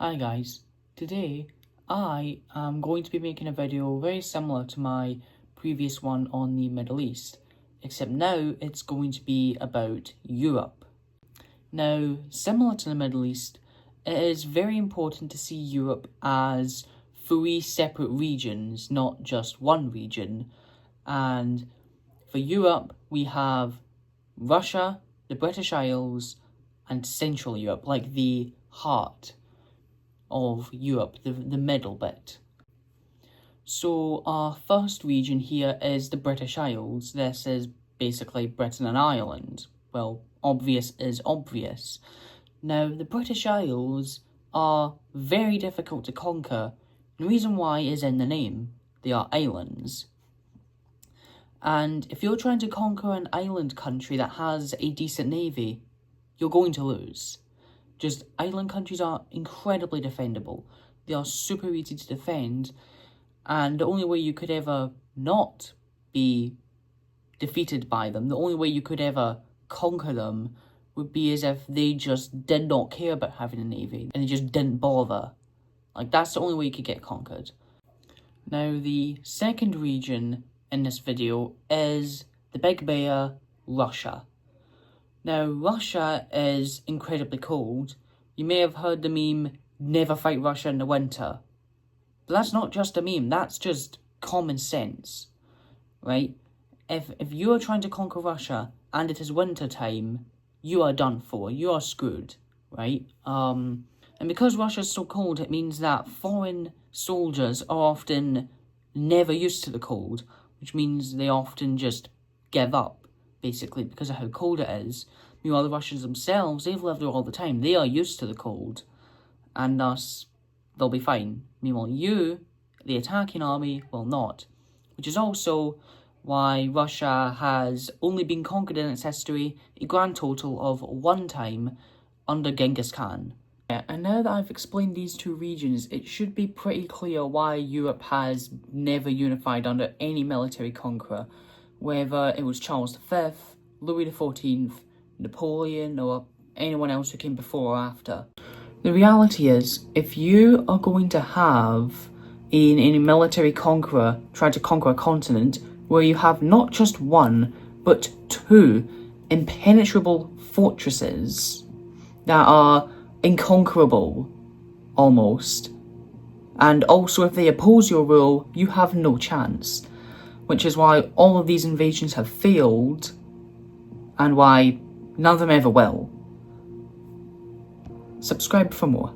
Hi guys, today I am going to be making a video very similar to my previous one on the Middle East, except now it's going to be about Europe. Now, similar to the Middle East, it is very important to see Europe as three separate regions, not just one region. And for Europe, we have Russia, the British Isles, and Central Europe, like the heart of Europe, the middle bit. So our first region here is the British Isles. This is basically Britain and Ireland. Well, obvious is obvious. Now, the British Isles are very difficult to conquer. The reason why is in the name. They are islands. And if you're trying to conquer an island country that has a decent navy, you're going to lose. Just island countries are incredibly defendable. They are super easy to defend, and the only way you could ever not be defeated by them, the only way you could ever conquer them would be as if they just did not care about having a navy, and they just didn't bother. Like, that's the only way you could get conquered. Now, the second region in this video is the Big Bear, Russia. Now, Russia is incredibly cold. You may have heard the meme, never fight Russia in the winter. But that's not just a meme, that's just common sense, right? If you are trying to conquer Russia and it is winter time, you are done for, you are screwed, right? And because Russia is so cold, it means that foreign soldiers are often never used to the cold, which means they often just give up, basically, because of how cold it is. Meanwhile, the Russians themselves, they've lived there all the time. They are used to the cold, and thus, they'll be fine. Meanwhile, you, the attacking army, will not. Which is also why Russia has only been conquered in its history a grand total of one time under Genghis Khan. And now that I've explained these two regions, it should be pretty clear why Europe has never unified under any military conqueror, whether it was Charles V, Louis XIV, Napoleon, or anyone else who came before or after. The reality is, if you are going to have any military conqueror try to conquer a continent where you have not just one, but two impenetrable fortresses that are inconquerable, almost, and also if they oppose your rule, you have no chance. Which is why all of these invasions have failed, and why none of them ever will. Subscribe for more.